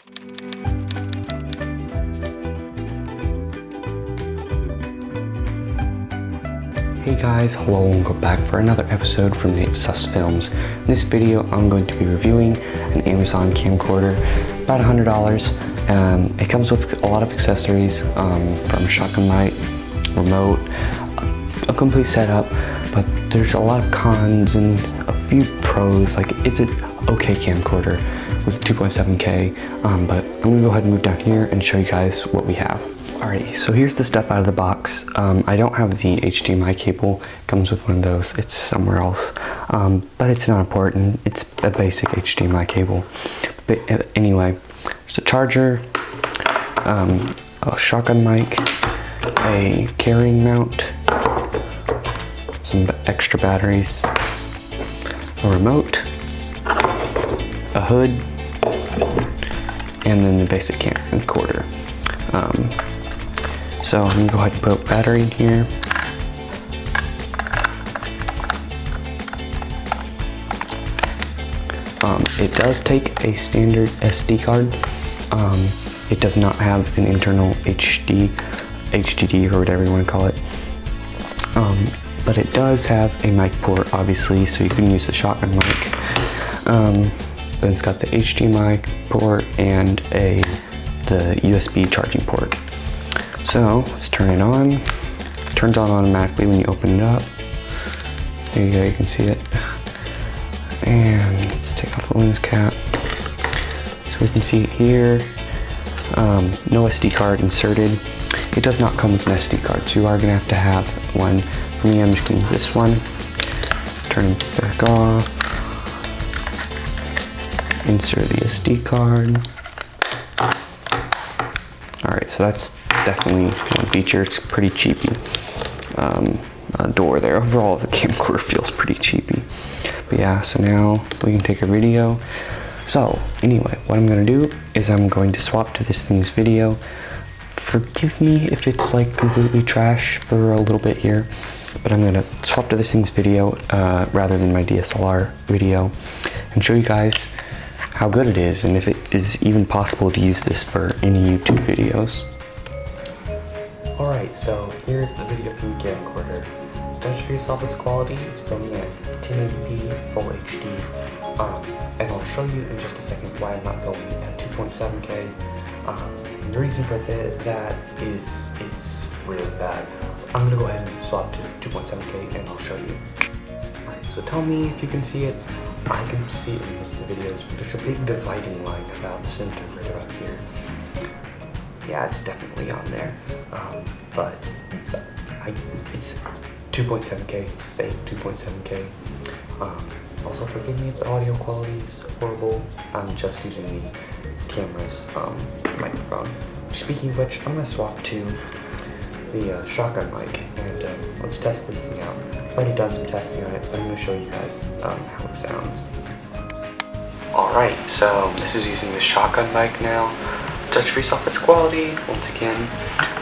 Hey guys, hello and welcome back for another episode from Nate's Sus Films. In this video, I'm going to be reviewing an Amazon camcorder, about $100. It comes with a lot of accessories, from a shotgun mic, remote, a complete setup, but there's a lot of cons and a few pros. Like, it's an okay camcorder with 2.7K, but I'm gonna go ahead and move down here and show you guys what we have. Alright, so here's the stuff out of the box. I don't have the HDMI cable. It comes with one of those. It's somewhere else, but it's not important. It's a basic HDMI cable. But anyway, there's a charger, a shotgun mic, a carrying mount, some extra batteries, a remote, a hood, and then the basic camcorder. So I'm gonna go ahead and put a battery in here. It does take a standard SD card. It does not have an internal HDD or whatever you want to call it. But it does have a mic port, obviously, so you can use the shotgun mic. But it's got the HDMI port and the USB charging port. So let's turn it on. It turns on automatically when you open it up. There you go, you can see it. And let's take off the lens cap. So we can see it here. No SD card inserted. It does not come with an SD card, so you are gonna have to have one. For me, I'm just gonna use this one. Turn it back off. Insert the SD card. Alright, so that's definitely one feature. It's pretty cheapy. Door there. Overall, the camcorder feels pretty cheapy. But yeah, so now we can take a video. So anyway, what I'm gonna do is I'm going to swap to this thing's video. Forgive me if it's like completely trash for a little bit here, but I'm gonna swap to this thing's video rather than my DSLR video and show you guys how good it is and if it is even possible to use this for any YouTube videos. Alright, so here's the video from the camcorder. Judge for yourself its quality. It's filming at 1080p full HD. And I'll show you in just a second why I'm not filming at 2.7K. The reason for that is it's really bad. I'm gonna go ahead and swap to 2.7K and I'll show you. Alright, so tell me if you can see it. I can see it in most of the videos, but there's a big dividing line about the center right about here. Yeah, it's definitely on there, but it's 2.7K, it's fake 2.7K. Also, forgive me if the audio quality is horrible. I'm just using the camera's microphone. Speaking of which, I'm going to swap to the shotgun mic, and let's test this thing out. I've already done some testing on it, but I'm going to show you guys how it sounds. Alright, so this is using the shotgun mic now. Judge for yourself its quality, once again.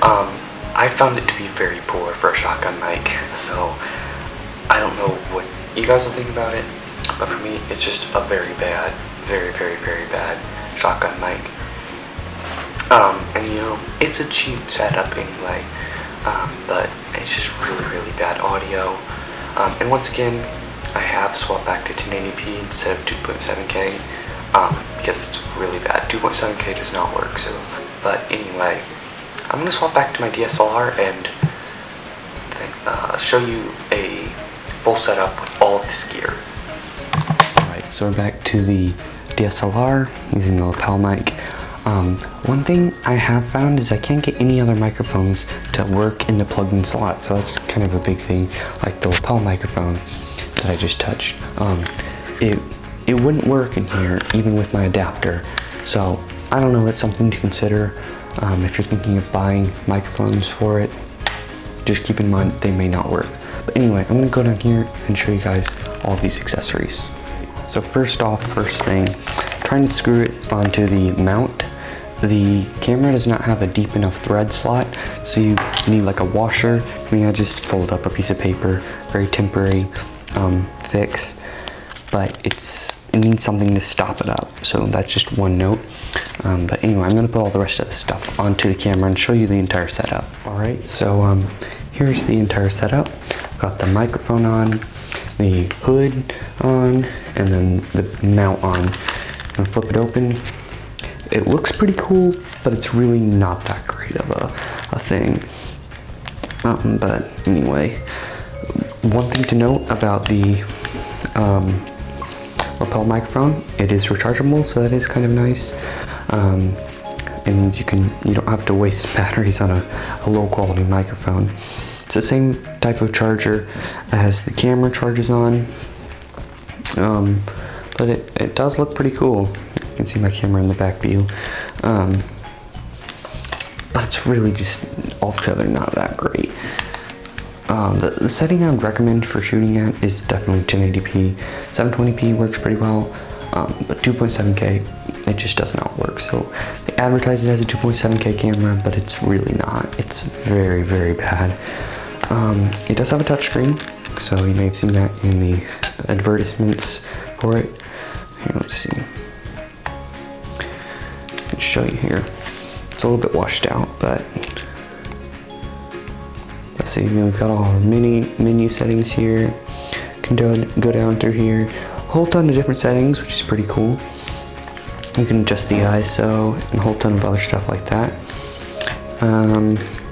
I found it to be very poor for a shotgun mic, so I don't know what you guys will think about it, but for me, it's just a very bad, very bad shotgun mic. And you know, it's a cheap setup anyway, but it's just really bad audio. And once again, I have swapped back to 1080p instead of 2.7K. Because it's really bad. 2.7K does not work, so, but anyway, I'm going to swap back to my DSLR and show you a full setup with all of this gear. Alright, so we're back to the DSLR using the lapel mic. One thing I have found is I can't get any other microphones to work in the plugged-in slot, so that's kind of a big thing, like the lapel microphone that I just touched. It wouldn't work in here, even with my adapter. So, I don't know, that's something to consider. If you're thinking of buying microphones for it, just keep in mind that they may not work. But anyway, I'm gonna go down here and show you guys all of these accessories. So first thing, trying to screw it onto the mount. The camera does not have a deep enough thread slot, so you need like a washer. For me, I just fold up a piece of paper, very temporary fix. but it needs something to stop it up. So that's just one note. But anyway, I'm gonna put all the rest of the stuff onto the camera and show you the entire setup. All right, so here's the entire setup. Got the microphone on, the hood on, and then the mount on. I'm gonna flip it open. It looks pretty cool, but it's really not that great of a thing. But anyway, one thing to note about the lapel microphone, it is rechargeable, so that is kind of nice. It means you don't have to waste batteries on a low quality microphone. It's the same type of charger as the camera charges on, but it does look pretty cool. You can see my camera in the back view, but it's really just altogether not that great. The setting I would recommend for shooting at is definitely 1080p. 720p works pretty well, but 2.7K, it just does not work. So they advertise it as a 2.7K camera, but it's really not. It's very, very bad. It does have a touchscreen, so you may have seen that in the advertisements for it. Here, let's see. I'll show you here. It's a little bit washed out, but let's see. We've got all our menu settings here. Can go down through here. A whole ton of different settings, which is pretty cool. You can adjust the ISO and a whole ton of other stuff like that.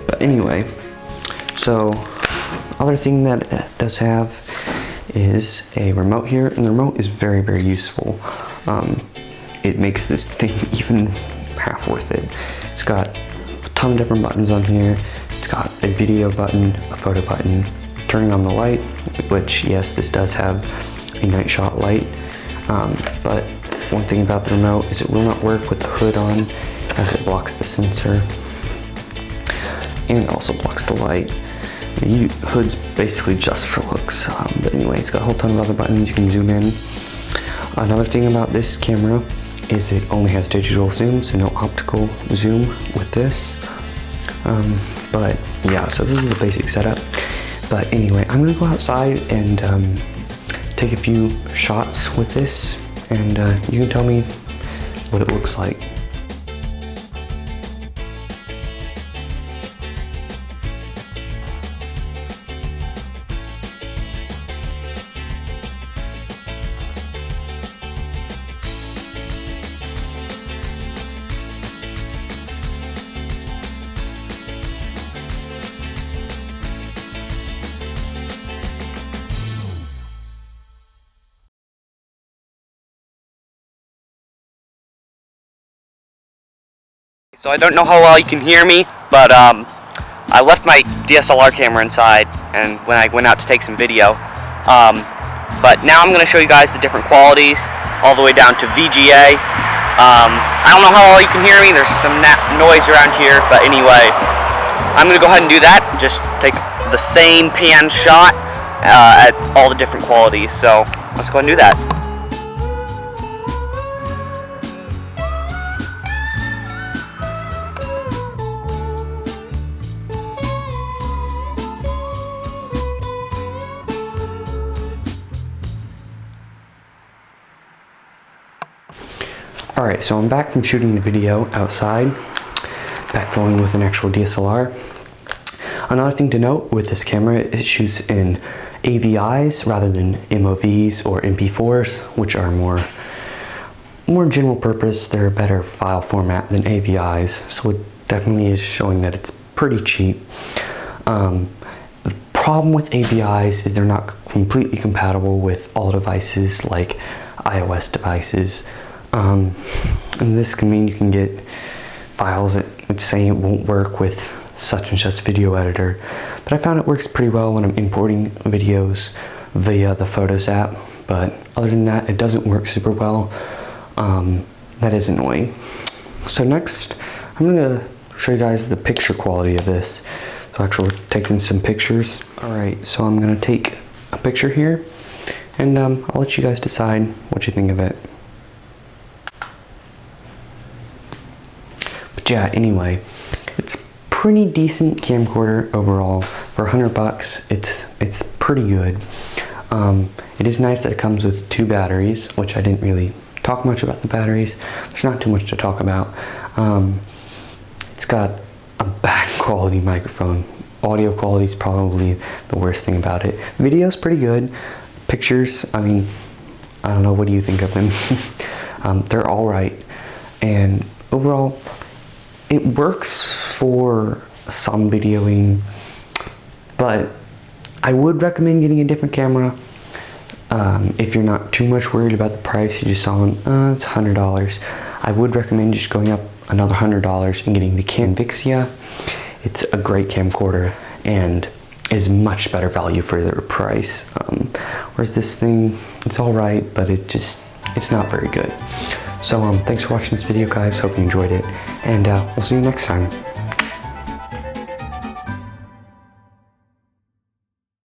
But anyway, so other thing that it does have is a remote here, and the remote is very, very useful. It makes this thing even half worth it. It's got a ton of different buttons on here. It's got a video button, a photo button, turning on the light, which yes, this does have a night shot light, but one thing about the remote is it will not work with the hood on, as it blocks the sensor and also blocks the light. The hood's basically just for looks, but anyway, it's got a whole ton of other buttons. You can zoom in. Another thing about this camera is it only has digital zoom, so no optical zoom with this. But yeah, so this is the basic setup. But anyway, I'm gonna go outside and take a few shots with this, and you can tell me what it looks like. So I don't know how well you can hear me, but I left my DSLR camera inside and when I went out to take some video. But now I'm going to show you guys the different qualities all the way down to VGA. I don't know how well you can hear me, there's some noise around here, but anyway, I'm going to go ahead and do that. Just take the same pan shot at all the different qualities. So let's go ahead and do that. Alright, so I'm back from shooting the video outside, back filming with an actual DSLR. Another thing to note with this camera, it shoots in AVIs rather than MOVs or MP4s, which are more general purpose. They're a better file format than AVIs, so it definitely is showing that it's pretty cheap. The problem with AVIs is they're not completely compatible with all devices like iOS devices. And this can mean you can get files that would say it won't work with such and such video editor, but I found it works pretty well when I'm importing videos via the Photos app. But other than that, it doesn't work super well. That is annoying. So next, I'm going to show you guys the picture quality of this. So actually we're taking some pictures. Alright, so I'm going to take a picture here, and I'll let you guys decide what you think of it. But yeah, anyway, it's pretty decent camcorder overall. For $100, it's pretty good. It is nice that it comes with 2 batteries, which I didn't really talk much about the batteries. There's not too much to talk about. It's got a bad quality microphone. Audio quality is probably the worst thing about it. Video's pretty good. Pictures, I mean, I don't know, what do you think of them? They're alright. And overall, it works for some videoing, but I would recommend getting a different camera. If you're not too much worried about the price, you just saw it's $100. I would recommend just going up another $100 and getting the Camvixia. It's a great camcorder and is much better value for their price. Whereas this thing, it's alright, but it's not very good. So thanks for watching this video, guys. Hope you enjoyed it, and we'll see you next time.